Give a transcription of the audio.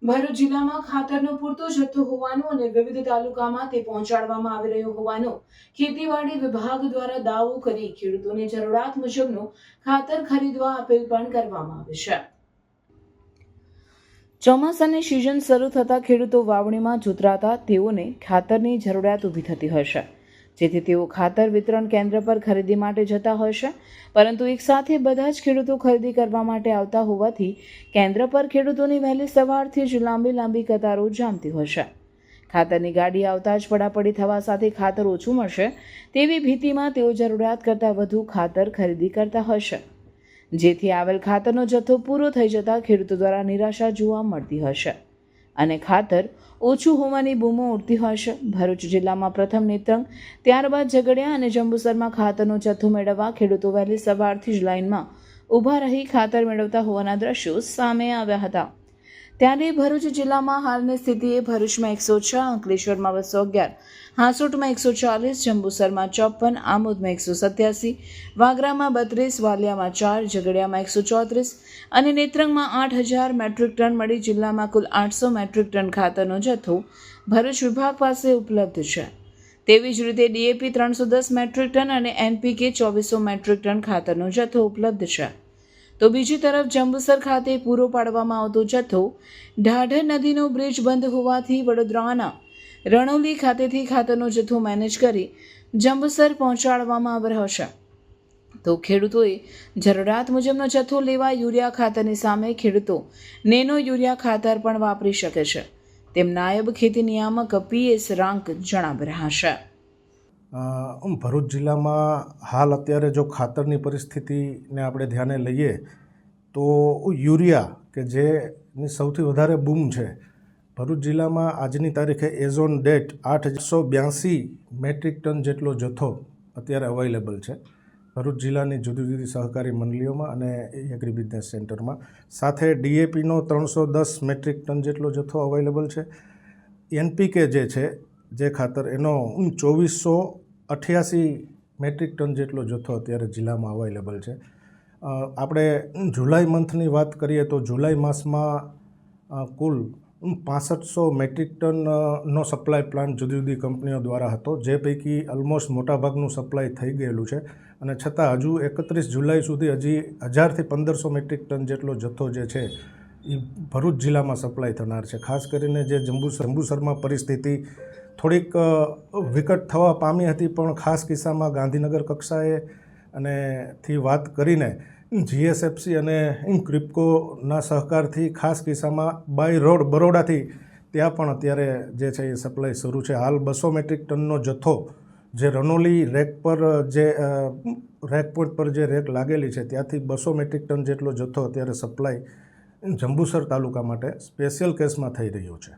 ભરૂચ જિલ્લામાં ખાતરનો પૂરતો જથ્થો હોવાનું અને વિવિધ તાલુકામાં તે પહોંચાડવામાં આવી રહ્યો હોવાનો ખેતીવાડી વિભાગ દ્વારા દાવો કરી ખેડૂતોને જરૂરિયાત મુજબનું ખાતર ખરીદવા અપીલ પણ કરવામાં આવી છે। ચોમાસાની સિઝન શરૂ થતાં ખેડૂતો વાવણીમાં જોતરાતા તેઓને ખાતરની જરૂરિયાત ઊભી થતી હોય છે, જેથી તેઓ ખાતર વિતરણ કેન્દ્ર પર ખરીદી માટે જતા હોય છે, પરંતુ એકસાથે બધા જ ખેડૂતો ખરીદી કરવા માટે આવતા હોવાથી કેન્દ્ર પર ખેડૂતોની વહેલી સવારથી જ લાંબી કતારો જામતી હોય છે। ખાતરની ગાડી આવતા જ પડાપડી થવા સાથે ખાતર ઓછું મળશે તેવી ભીતિમાં તેઓ જરૂરિયાત કરતાં વધુ ખાતર ખરીદી કરતા હોય છે, જેથી આવેલ ખાતરનો જથ્થો પૂરો થઈ જતાં ખેડૂતો દ્વારા નિરાશા જોવા મળતી હોય છે અને ખાતર ઓછું હોવાની બૂમો ઉઠતી હોય છે। ભરૂચ જિલ્લામાં પ્રથમ નેત્રંગ, ત્યારબાદ ઝઘડિયા અને જંબુસરમાં ખાતરનો જથ્થો મેળવવા ખેડૂતો વહેલી સવારથી જ લાઇનમાં ઊભા રહી ખાતર મેળવતા હોવાના દ્રશ્યો સામે આવ્યા હતા। ત્યારે ભરૂચ જિલ્લામાં હાલની સ્થિતિએ ભરૂચમાં 106, અંકલેશ્વરમાં 211, હાંસોટમાં 140, જંબુસરમાં 54, આમોદમાં 187, વાગરામાં 32, વાલિયામાં 4, ઝઘડિયામાં 134 અને નેત્રંગમાં 8000 મેટ્રિક ટન મળી જિલ્લામાં કુલ 800 મેટ્રિક ટન ખાતરનો જથ્થો ભરૂચ વિભાગ પાસે ઉપલબ્ધ છે। તેવી જ રીતે ડીએપી 310 મેટ્રિક ટન અને એનપીકે 2400 મેટ્રિક ટન ખાતરનો જથ્થો ઉપલબ્ધ છે। તો બીજી તરફ જંબુસર ખાતે પૂરો પાડવામાં આવતો જથ્થો ઢાઢર નદીનો બ્રિજ બંધ હોવાથી વડોદરાના રણોલી ખાતેથી ખાતરનો જથ્થો મેનેજ કરી જંબુસર પહોંચાડવામાં આવી રહ્યો છે। તો ખેડૂતોએ જરૂરિયાત મુજબનો જથ્થો લેવા યુરિયા ખાતરની સામે ખેડૂતો નેનો યુરિયા ખાતર પણ વાપરી શકે છે, તેમ નાયબ ખેતી નિયામક પીએસ રાંક જણાવી રહ્યા છે। ભરૂચ જિલ્લામાં હાલ અત્યારે જો ખાતરની પરિસ્થિતિને આપણે ધ્યાને લઈએ તો યુરિયા કે જેની સૌથી વધારે બૂમ છે, ભરૂચ જિલ્લામાં આજની તારીખે as on date 882 metric ton જેટલો જથ્થો અત્યારે અવેલેબલ છે ભરૂચ જિલ્લાની જુદી જુદી સહકારી મંડળીઓમાં અને એગ્રી બિઝનેસ સેન્ટરમાં। સાથે ડીએપીનો 310 મેટ્રિક ટન જેટલો જથ્થો અવેલેબલ છે। એનપીકે જે ખાતર એનો 2488 મેટ્રિક ટન જેટલો જથ્થો અત્યારે જિલ્લામાં અવેલેબલ છે। આપણે જુલાઈ મંથની વાત કરીએ તો જુલાઈ માસમાં કુલ 6500 મેટ્રિક ટનનો સપ્લાય પ્લાન જુદી જુદી કંપનીઓ દ્વારા હતો, જે પૈકી ઓલમોસ્ટ મોટાભાગનું સપ્લાય થઈ ગયેલું છે અને છતાં હજુ 31 જુલાઈ સુધી હજી 1000થી 1500 મેટ્રિક ટન જેટલો જથ્થો જે છે એ ભરૂચ જિલ્લામાં સપ્લાય થનાર છે। ખાસ કરીને જે જંબુસરમાં પરિસ્થિતિ થોડીક વિકટ થવા પામી હતી, પણ ખાસ કિસ્સામાં ગાંધીનગર કક્ષાએ અને થી વાત કરીને જીએસએફસી અને ક્રિપ્કોના સહકારથી ખાસ કિસ્સામાં બાય રોડ બરોડાથી ત્યાં પણ અત્યારે જે છે એ સપ્લાય શરૂ છે। હાલ 200 મેટ્રિક ટનનો જથ્થો જે રનોલી રેક પર જે રેક પોઈન્ટ પર જે રેક લાગેલી છે ત્યાંથી 200 મેટ્રિક ટન જેટલો જથ્થો અત્યારે સપ્લાય જંબુસર તાલુકા માટે સ્પેશિયલ કેસમાં થઈ રહ્યો છે।